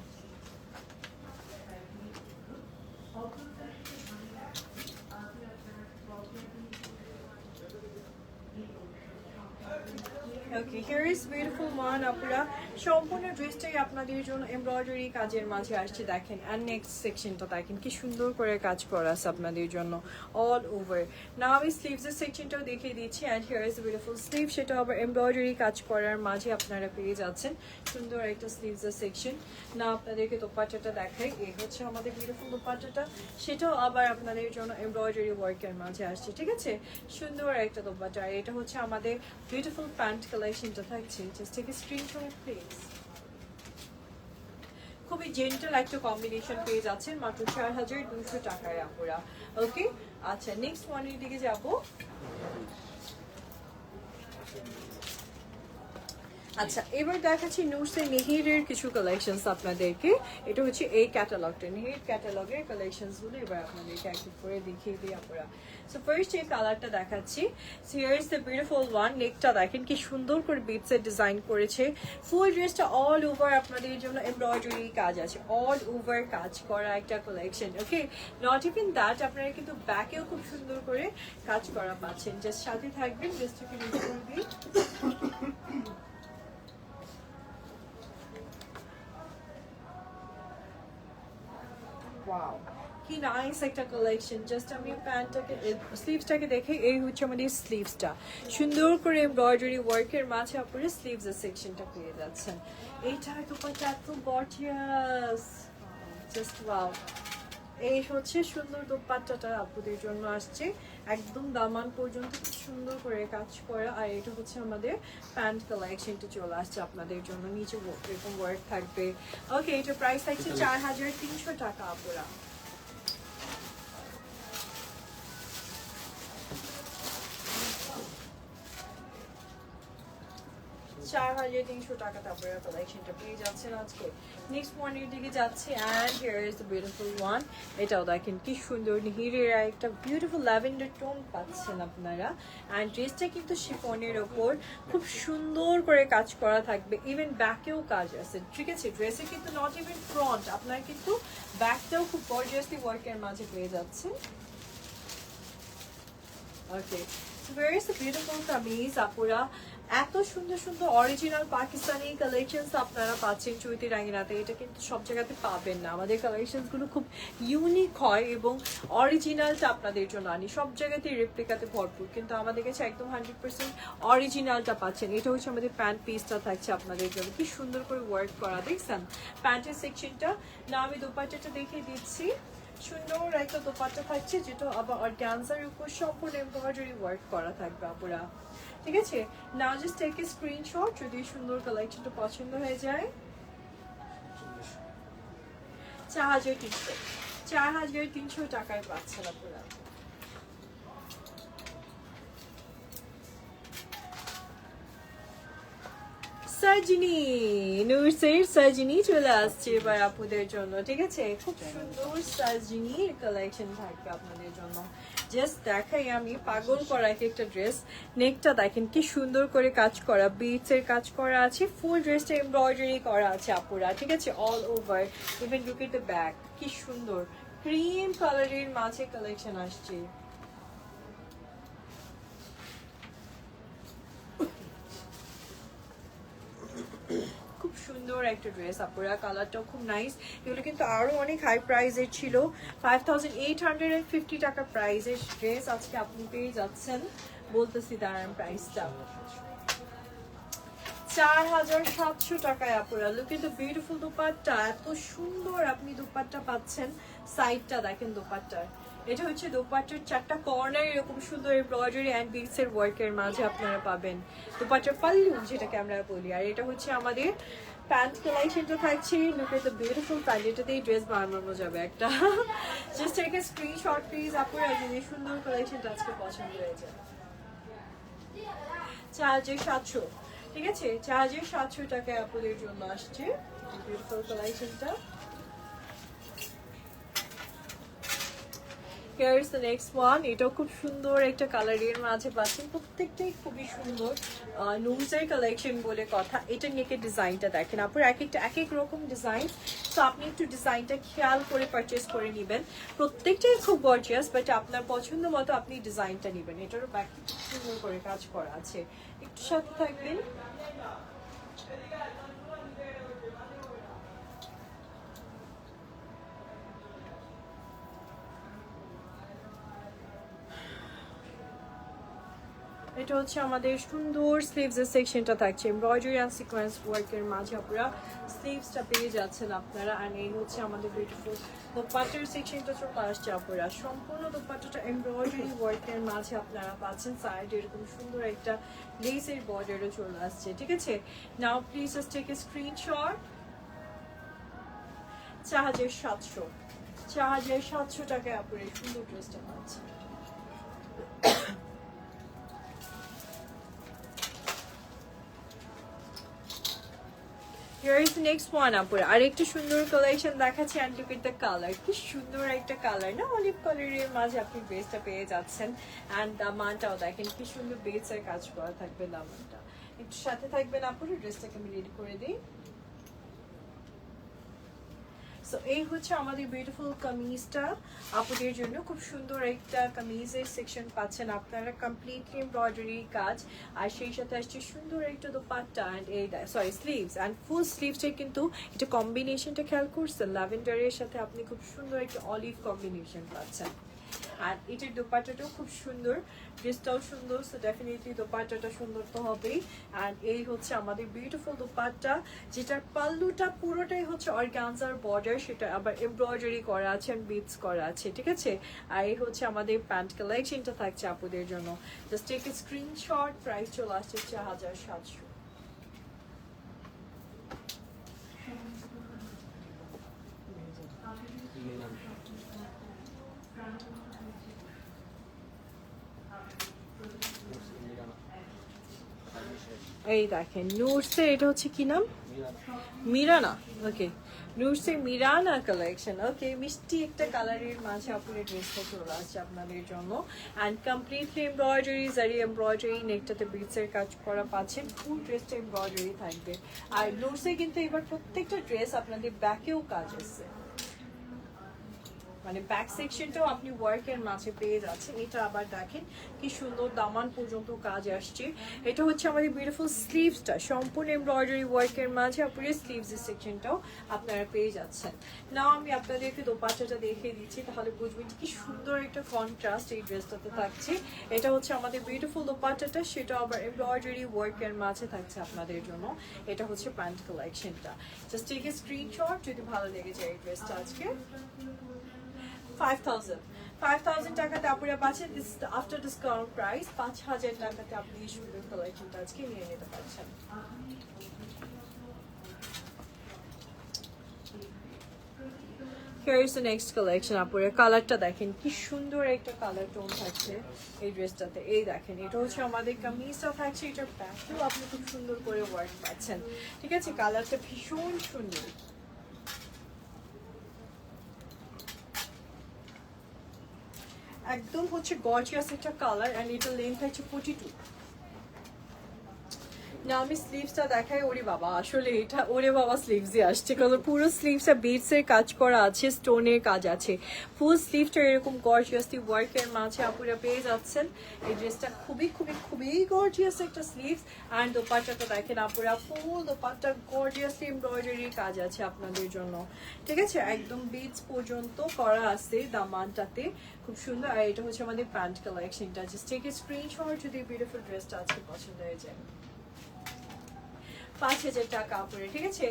ওকে, হিয়ার ইজ বিউটিফুল ওয়ান আপুরা, সম্পূর্ণ ড্রেসটাই আপনাদের জন্য এমব্রয়ডারি কাজের মাঝে আসছে দেখেন। অ্যান্ড নেক্সট সেকশনটা দেখেন কি সুন্দর করে কাজ করা আছে আপনাদের জন্য অল ওভার। না আমি স্লিভসের সেকশনটাও দেখিয়ে দিচ্ছি। And here is beautiful sleeve, সেটা আবার এমব্রয়ডারি কাজ করার মাঝে আপনারা পেয়ে যাচ্ছেন সুন্দর একটা স্লিভসের সেকশন। না আপনাদেরকে দোপাট্টাটা দেখাই, এই হচ্ছে আমাদের বিউটিফুল দোপাট্টাটা, সেটাও আবার আপনাদের জন্য এমব্রয়ডারি ওয়ার্কের মাঝে আসছে, ঠিক আছে, সুন্দর একটা দোপাট্টা। আর এটা হচ্ছে আমাদের বিউটিফুল প্যান্ট কালেকশনটা থাকছে। Just take a screenshot please. খুবই জেন্টাল একটা কম্বিনেশন পেয়ে যাচ্ছেন মাত্র 4200 টাকায় আপুরা। ওকে, আচ্ছা নেক্সট ওয়ানের দিকে যাবো। আচ্ছা এবার দেখাচ্ছি নুরসের নিহিরের কিছু কালেকশনস আপনাদেরকে। এটা হচ্ছে এই ক্যাটালগটা, নিহির ক্যাটালগের কালেকশনসগুলো এবার আপনাদেরকে এক এক করে দেখিয়ে দিই আমরা। সো ফার্স্ট এই কালারটা দেখাচ্ছি। Here is the beautiful one. নেকটা দেখেন কি সুন্দর করে বিটসের ডিজাইন করেছে। ফুল ড্রেসটা অল ওভার আপনাদের জন্য এমব্রয়ডারি কাজ আছে, অল ওভার কাজ করা একটা collection. Okay, not even that, আপনারা কিন্তু ব্যাকেও খুব সুন্দর করে কাজ করা পাচ্ছেন। জাস্ট সাথে থাকবেন, ড্রেসটাকে নিয়ে করে দিই। ওয়াও, কি নাইস একটা কালেকশন। জাস্ট আমি প্যান্টটাকে স্লিভসটাকে দেখে, এই হচ্ছে আমাদের স্লিভসটা, সুন্দর করে এমব্রয়ডারি ওয়ার্কের মাঝে আপনারা স্লিভসের সেকশনটা পেয়ে যাচ্ছেন। এইটা দোপাট্টা এত গর্জিয়াস, জাস্ট ওয়াও। এই হচ্ছে সুন্দর দোপাট্টাটা আপুদের জন্য আসছে, একদম দামান পর্যন্ত খুব সুন্দর করে কাজ করা। আর এটা হচ্ছে আমাদের প্যান্ট কালেকশনটা চলে আসছে আপনাদের জন্য, নিচে এরকম ওয়ার্ক থাকবে। ওকে, এটা প্রাইস থাকছে 4300 টাকা আপুরা। 4300 টাকা তারপরে কালেকশনটা পেয়ে যাচ্ছেন আজকে। নেক্সট ওয়ানের দিকে যাচ্ছে। And here is the beautiful one. এটাও দেখেন কি সুন্দর হিরের একটা বিউটিফুল ল্যাভেন্ডার টোন পাচ্ছেন আপনারা। অ্যান্ড ড্রেসটা কিন্তু শিফনের ওপর খুব সুন্দর করে কাজ করা থাকবে, ইভেন ব্যাকেও কাজ আছে, ঠিক আছে। ড্রেসে কিন্তু নট ইভেন ফ্রন্ট, আপনার কিন্তু ব্যাকটাও খুব গর্জিয়াসলি ওয়ার্কের মাঝে পেয়ে যাচ্ছে। Okay, so here is the beautiful kameez আপুরা। এত সুন্দর সুন্দর অরিজিনাল পাকিস্তানি কালেকশনস আপনারা পাচ্ছেন চৈতি রাঙ্গিনাতে। এটা কিন্তু সব জায়গাতে পাবেন না, আমাদের কালেকশনসগুলো খুব ইউনিক হয় এবং অরিজিনালটা আপনাদের জন্য আনি। সব জায়গাতেই রেপ্লিকাতে ভরপুর, কিন্তু আমাদের কাছে একদম 100% অরিজিনালটা পাচ্ছেন। এটা হচ্ছে আমাদের প্যান্ট পিসটা থাকছে আপনাদের জন্য, কি সুন্দর করে ওয়ার্ক করা দেখছেন প্যান্টের সেকশনটা। না আমি দোপাট্টাটা দেখিয়ে দিচ্ছি। সুন্দর একটা দোপাট্টা থাকছে, যেটা আবার অর্গানজার উপর সম্পূর্ণ এমব্রয়ডারি ওয়ার্ক করা থাকবে আপুরা। ঠিক আছে, নাও জাস্ট টেক এ স্ক্রিনশট যদি সুন্দর কালেকশনটা পছন্দ হয়ে যায়। 4300 টাকায় পাচ্ছেন আপুরা। সাজিনি, নুরসের সাজিনি চলে আসছে এবার আপুদের জন্য। ঠিক আছে, খুব সুন্দর সাজিনির কালেকশন থাকবে আপনাদের জন্য। জাস্ট দেখাই আমি, পাগল করা এক একটা ড্রেস। নেকটা দেখেন কি সুন্দর করে কাজ করা, বিটস এর কাজ করা আছে, ফুল ড্রেসটা এমব্রয়ডারি করা আছে আপুরা। ঠিক আছে, all over, even look at the back, কি সুন্দর ক্রিম কালারের মাঝে কালেকশন আসছে। খুব সুন্দর একটা ড্রেস আপুরা, কালারটাও খুব নাইস। এগুলো কিন্তু আরো অনেক হাই প্রাইসের ছিল, 5850 টাকা প্রাইসের ড্রেস আজকে আপনি পেয়ে যাচ্ছেন। বলতেছি দাঁড়ান প্রাইসটা, 4700 টাকায় আপুরা। Look at the beautiful dupatta, এত সুন্দর আপনি দোপাট্টা পাচ্ছেন। সাইডটা দেখেন দোপাট্টার, এটা হচ্ছে দোপাট্টার চারটা কর্নার এরকম সুন্দর এমব্রয়ডারি অ্যান্ড বিটস এর ওয়ার্কের মাঝে আপনারা পাবেন। দোপাট্টার পাল্লু যেটাকে আমরা বলি, আর এটা হচ্ছে আমাদের প্যান্ট কালেকশনটা থাকছে। Look at the beautiful pant, এটাতেই ড্রেস বানানো যাবে একটা। Just take a screenshot please আপুরা, যদি সুন্দর কালেকশনটা আজকে পছন্দ হয়ে যায়। 4700, ঠিক আছে, 4700 টাকায় আপনাদের জন্য আসছে বিউটিফুল কালেকশনটা। Here is the next one. এটাও খুব সুন্দর একটা কালারের মাঝে পাচ্ছেন, প্রত্যেকটাই খুবই সুন্দর। নুজের কালেকশন বলে কথা। এটা নেকের ডিজাইনটা দেখেন আপুর, এক এক রকম ডিজাইন, তো আপনি একটু ডিজাইনটা খেয়াল করে পারচেস করে নেবেন। প্রত্যেকটাই খুব গর্জিয়াস, বাট আপনার পছন্দ মতো আপনি ডিজাইনটা নেবেন। এটারও ব্যাক সুন্দর করে কাজ করা আছে, একটু সাথে থাকবেন। এটা হচ্ছে আমাদের সুন্দর স্লিভস এর সেকশনটা থাকছে, এমব্রয়ডারি এন্ড সিকোয়েন্স ওয়ার্কের মাঝে আপনারা স্লিভসটা পেয়ে যাচ্ছেন আপনারা। আর এই হচ্ছে আমাদের বিউটিফুল দোপাট্টার সেকশনটা চলে আসছে আপনারা, সম্পূর্ণ দোপাট্টাটা এমব্রয়ডারি ওয়ার্কের মাঝে আপনারা পাচ্ছেন। সাইড এরকম সুন্দর একটা লেসের বর্ডারও চলে আসছে। ঠিক আছে, now please just take a screenshot. 4700 টাকায় আপনারা এই সুন্দর ড্রেসটা পাচ্ছেন। Here is the next one আপুরা, আরেকটা সুন্দর কালেকশন দেখাচ্ছি। and look at the color, কি সুন্দর একটা কালার না, অলিভ কালারের মাঝে আপনি ড্রেসটা পেয়ে যাচ্ছেন। and দামানটাও দেখেন কি সুন্দর বেসের কাজ করা থাকবে, দামানটা একটু সাথে থাকবেন আপুরা। ড্রেসটাকে আমি রেডি করে দিই। সো এই হচ্ছে আমাদের বিউটিফুল কামিজটা আপুদের জন্য। খুব সুন্দর একটা কামিজের সেকশন পাচ্ছেন আপনারা, কমপ্লিটলি এমব্রয়ডারি কাজ, আর সেই সাথে আসছে সুন্দর একটা দোপাট্টা অ্যান্ড এই সরি স্লিভস অ্যান্ড ফুল স্লিভসে কিন্তু এটা কম্বিনেশনটা খেয়াল করছেন, ল্যাভেন্ডারের সাথে আপনি খুব সুন্দর একটা অলিভ কম্বিনেশন পাচ্ছেন। আর এটার দোপাট্টাটাও খুব সুন্দর, ড্রেসটাও সুন্দর, সো ডেফিনেটলি দোপাট্টাটা সুন্দর তো হবেই। আর এই হচ্ছে আমাদের বিউটিফুল দোপাট্টা, যেটার পাল্লুটা পুরোটাই হচ্ছে অর্গানজার বর্ডার, সেটা আবার এমব্রয়ডারি করা আছে আর বিটস করা আছে। ঠিক আছে, আর এই হচ্ছে আমাদের প্যান্ট কালেকশনটা থাকছে আপুদের জন্য। Just take a screenshot, price চলে আসছে 4700। এই দেখেন নুরসের, এটা হচ্ছে কি নাম, মিরানা। ওকে, নুরসের মিরানা কালেকশন। ওকে, মিষ্টি একটা কালারের মাঝে আপনার ড্রেসটা চলে আসছে আপনাদের জন্য। অ্যান্ড কমপ্লিটলি এমব্রয়ডারি, জারি এমব্রয়ডারি, নেকটাতে বিটসের কাজ করা পাচ্ছেন, ফুল ড্রেসটা এমব্রয়ডারি থাকবে। আর নুরসে কিন্তু এবার প্রত্যেকটা ড্রেস আপনাদের ব্যাকেও কাজ আছে, মানে ব্যাক সেকশনটাও আপনি ওয়ার্কের মাঝে পেয়ে যাচ্ছেন। এটা আবার দেখেন কি সুন্দর দামান পর্যন্ত কাজ আসছে। এটা হচ্ছে আমাদের বিউটিফুল স্লিভসটা, সম্পূর্ণ এমব্রয়ডারি ওয়ার্কের মাঝে আপনার স্লিভস সেকশনটাও আপনারা পেয়ে যাচ্ছেন। নাও আমি আপনাদেরকে দোপাট্টাটা দেখিয়ে দিচ্ছি, তাহলে বুঝবেন কি সুন্দর একটা কন্ট্রাস্ট এই ড্রেসটাতে থাকছে। এটা হচ্ছে আমাদের বিউটিফুল দোপাট্টাটা, সেটা আবার এমব্রয়ডারি ওয়ার্কের মাঝে থাকছে আপনাদের জন্য। এটা হচ্ছে প্যান্ট কালেকশনটা। জাস্ট টেক এ স্ক্রিনশট যদি ভালো লেগে যায় এই ড্রেসটা আজকে। 5000 5000 টাকাতে আপনারা পাচ্ছেন দিস আফটার ডিসকাউন্ট প্রাইস 5000 টাকাতে আপনি এই সুন্দর কালেকশনটা আজকে নিয়ে নিতে পারছেন। Here is the next collection আপুরে কালারটা দেখেন কি সুন্দর একটা কালার টোন থাকছে এই ড্রেসটাতে। এই দেখেন এটা হচ্ছে আমাদের কামিজটা থাকছে, এটার ব্যাকেও আপনি খুব সুন্দর করে ওয়ার্ক পাচ্ছেন। ঠিক আছে, কালারটা ভীষণ সুন্দর। একদম হচ্ছে গর্জিয়াস একটা কালার এন্ড এটা লেন্থ হচ্ছে 42। না আমি স্লিভসটা দেখাই, ওরে বাবা আসলে এটা ওরে বাবা স্লিভসই আসছে, কারণ পুরো স্লিভসটা বিটস এর কাজ করা আছে, স্টোনের কাজ আছে। ফুল স্লিভটা এরকম গর্জিয়াসলি ওয়ার্কের মাঝে আপুরা পেয়ে যাচ্ছেন। এই ড্রেসটা খুবই খুবই খুবই গর্জিয়াস একটা স্লিভস অ্যান্ড দোপাট্টাটা দেখেন আপুরা, ফুল দোপাট্টা গর্জিয়াসলি এমব্রয়ডারির কাজ আছে আপনাদের জন্য। ঠিক আছে, একদম বিটস পর্যন্ত করা আছে দামানটাতে, খুব সুন্দর। আর এটা হচ্ছে আমাদের প্যান্ট কালেকশনটা, জাস্ট টেক এ স্ক্রিনশট যদি বিউটিফুল ড্রেসটা আজকে পছন্দ হয়ে যায়। 5000 টাকা আপনার, ঠিক আছে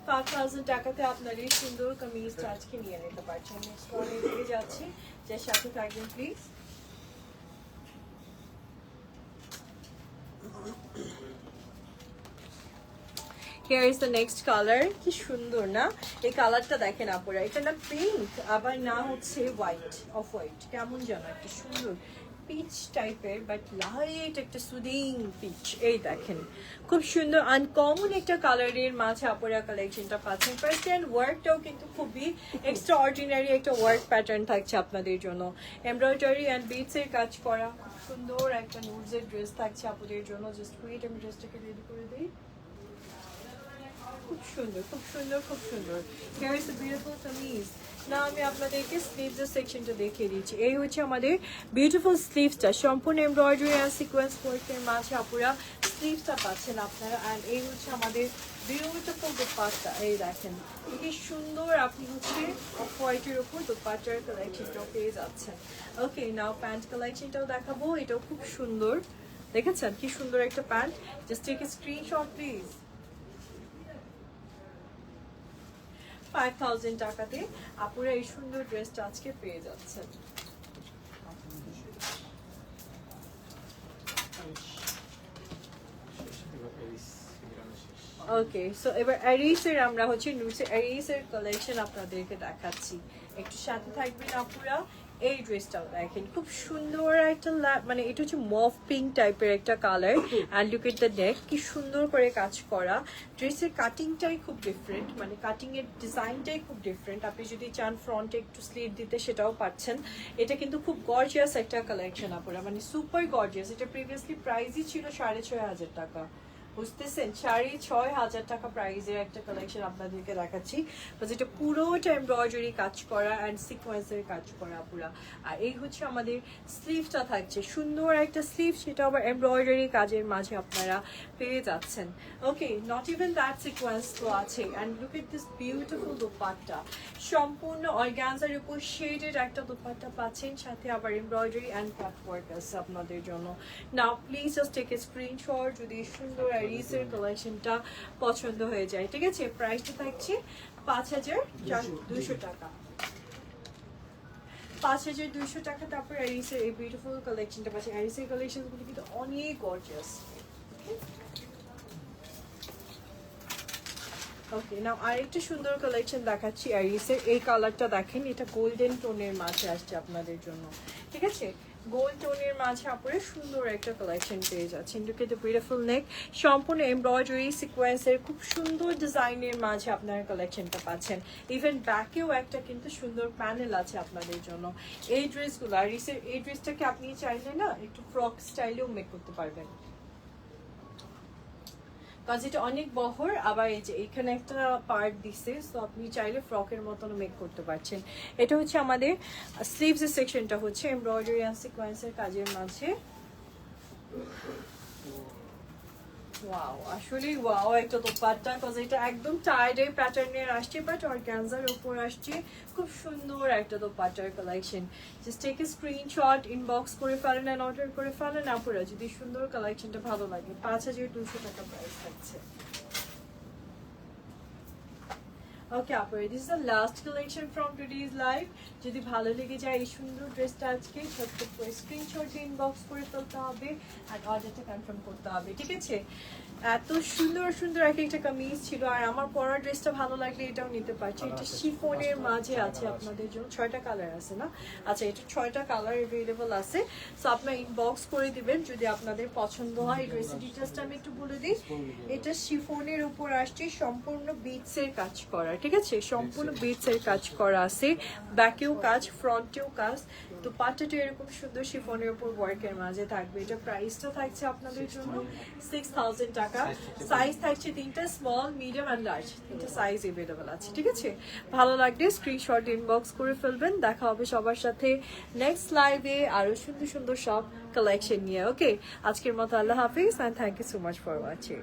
5000 টাকাতে আপনার এই সুন্দর কামিজটা আজকে নিয়ে নিতে পারছেন। নেক্সট ওয়ানে দিয়ে যাচ্ছি, যে সাথে থাকবেন please. Here is the next color, কি সুন্দর না এই কালারটা দেখেন আপনারা, এটা না পিঙ্ক আবার না হচ্ছে হোয়াইট, অফ হোয়াইট, কেমন যেন একটা সুন্দর পিচ টাইপের বাট লাইট একটা সুদিং পিচ। এই দেখেন খুব সুন্দর আনকমন একটা কালারের মাঝে আপনারা কালেকশনটা পাচ্ছেন। প্যাটার্ন ওয়ার্কটাও কিন্তু খুবই এক্সট্রা অর্ডিনারি একটা ওয়ার্ক প্যাটার্ন থাকছে আপনাদের জন্য, এমব্রয়ডারি অ্যান্ড বিটসের কাজ করা খুব সুন্দর একটা নুডসের ড্রেস থাকছে আপনাদের জন্য। জাস্ট ওয়েট, আমি ড্রেসটাকে রেডি করে দিই। খুব সুন্দর খুব সুন্দর খুব সুন্দর। Here is a beautiful kameez. না আমি আপনাদেরকে স্লিভসের সেকশনটা দেখিয়ে দিচ্ছি। এই হচ্ছে আমাদের বিউটিফুল স্লিভসটা, সম্পূর্ণ এমব্রয়ডারি অ্যান্ড সিকোয়েন্স ওয়ার্কের মাঝে আপুরা স্লিভসটা পাচ্ছেন আপনারা। অ্যান্ড এই হচ্ছে আমাদের বিউটিফুল দোপাট্টা, এই দেখেন কি সুন্দর আপনি হচ্ছে অফ হোয়াইটের উপর দোপাট্টার কালেকশনটাও পেয়ে যাচ্ছেন। ওকে, নাও প্যান্ট কালেকশনটাও দেখাবো, এটাও খুব সুন্দর। দেখেছেন কি সুন্দর একটা pant, just take a screenshot please. 5000 টাকাতে আপুরা এই সুন্দর ড্রেসটা আজকে পেয়ে যাচ্ছেন। ওকে, সো এবার অ্যারিসের আমরা হচ্ছে নুডসের অ্যারিসের কালেকশন আপনাদেরকে দেখাচ্ছি, একটু সাথে থাকবেন আপুরা। এই ড্রেসটাও দেখেন খুব সুন্দর একটা মানে এটা হচ্ছে মফ পিঙ্ক টাইপের একটা colour and look at the নেক, কি সুন্দর করে কাজ করা। ড্রেসের কাটিংটাই খুব ডিফারেন্ট, মানে কাটিং এর ডিজাইনটাই খুব ডিফারেন্ট। আপনি যদি চান ফ্রন্টে একটু স্লিভ দিতে সেটাও পাচ্ছেন। এটা কিন্তু খুব গর্জিয়াস একটা কালেকশন আপনারা, মানে সুপার গর্জিয়াস। এটা প্রিভিয়াসলি প্রাইসই ছিল 6500 টাকা, বুঝতেছেন 6500 টাকা প্রাইসের একটা কালেকশন আপনাদেরকে দেখাচ্ছি। যেটা পুরোটা এমব্রয়ডারি কাজ করা অ্যান্ড সিকোয়েন্সের কাজ করা পুরা। আর এই হচ্ছে আমাদের স্লিভটা থাকছে, সুন্দর একটা স্লিভ, সেটা আবার এমব্রয়ডারি কাজের মাঝে আপনারা পেয়ে যাচ্ছেন। ওকে, নট ইভেন দ্যাট সিকোয়েন্স তো আছে। And look at this beautiful dupatta, সম্পূর্ণ অর্গানজার উপর শেডেড একটা দোপাট্টা পাচ্ছেন, সাথে আবার এমব্রয়ডারি অ্যান্ড কাট ওয়ার্ক আছে আপনাদের জন্য। Now please just take a screenshot যদি সুন্দর অ্যারিসের কালেকশনটা পছন্দ হয়ে যায়। ঠিক আছে, প্রাইসটা থাকছে 5200 টাকা। 5200 টাকা। তারপর অ্যারিসের এই বিউটিফুল কালেকশনটা পাচ্ছি। অ্যারিসের কালেকশনগুলো কিন্তু অনেক গর্জিয়াস। ওকে, নাও আরেকটা সুন্দর কালেকশন দেখাচ্ছি অ্যারিসের। এই কালারটা দেখেন, এটা গোল্ডেন টোনের মাঝে আসছে আপনাদের জন্য। ঠিক আছে, গোল্ড টোনের মাঝে আপনারা সুন্দর একটা কালেকশন পেয়ে যাচ্ছেন। লুক এট দ্য বিউটিফুল নেক, সম্পূর্ণ এমব্রয়ডারি সিকোয়েন্সের খুব সুন্দর ডিজাইনের মাঝে আপনারা কালেকশনটা পাচ্ছেন। ইভেন ব্যাকেও একটা কিন্তু সুন্দর প্যানেল আছে আপনাদের জন্য। এই ড্রেসগুলো অ্যারিসের এই ড্রেসটাকে আপনি চাইলে না একটু ফ্রক স্টাইলেও মেক করতে পারবেন, কারণ এটা অনেক বহর। আবার এই যে এখানে একটা পার্ট দিছে, সো আপনি চাইলে ফ্রকের মতন মেক করতে পারছেন। এটা হচ্ছে আমাদের স্লিভসের সেকশনটা হচ্ছে এমব্রয়ডারি অ্যান্ড সিকোয়েন্সের কাজের মাঝে। ওয়াও, আসলে ওয়াও একটা দোপাট্টা, কজ এটা একদম টাইডের প্যাটার্নের আসছে বাট অর্গানজার উপর আসছে। খুব সুন্দর একটা দোপাট্টার collection. Just take a screenshot, inbox করে ফেলেন এন্ড অর্ডার করে ফেলেন আপুরা যদি সুন্দর কালেকশনটা ভালো লাগে। 5200 টাকা প্রাইস থাকছে। ওকে আপু, this is the last collection from today's live. যদি ভালো লেগে যায় এই সুন্দর ড্রেসটা আজকে ছোট্ট করে স্ক্রিনশট ইনবক্স করে ফেলতে হবে আর অর্ডারটা কনফার্ম করতে হবে, ঠিক আছে? এত সুন্দর সুন্দর এক একটা কামিজ ছিল, আর আমার পরা ড্রেসটা ভালো লাগলে এটাও নিতে পারছি। এটা শিফনের মাঝে আছে আপনাদের জন্য, 6টা কালার আছে না? আচ্ছা, এটা 6টা কালার অ্যাভেলেবল আছে। সো আপনার ইনবক্স করে দিবেন যদি আপনাদের পছন্দ হয়। এই ড্রেসের ডিটেলসটা আমি একটু বলে দিই। এটা শিফনের উপর আসছে, সম্পূর্ণ বিটসের কাজ করা, ঠিক আছে? সম্পূর্ণ বিটসের কাজ করা আছে, ব্যাকেও কাজ, ফ্রন্টেও কাজ। তো পাটটা এরকম সুন্দর শিফনের উপর ওয়ার্কের মাঝে থাকবে। এটা প্রাইসটা থাকছে আপনাদের জন্য 6000 টাকা। সাইজ থাকছে 3টা, স্মল, মিডিয়াম অ্যান্ড লার্জ, 3টা সাইজ অ্যাভেলেবল আছে, ঠিক আছে? ভালো লাগলে স্ক্রিনশট ইনবক্স করে ফেলবেন। দেখা হবে সবার সাথে নেক্সট লাইভে আরো সুন্দর সুন্দর সব কালেকশন নিয়ে। ওকে, আজকের মতো আল্লাহ হাফিজ, and thank you so much for watching.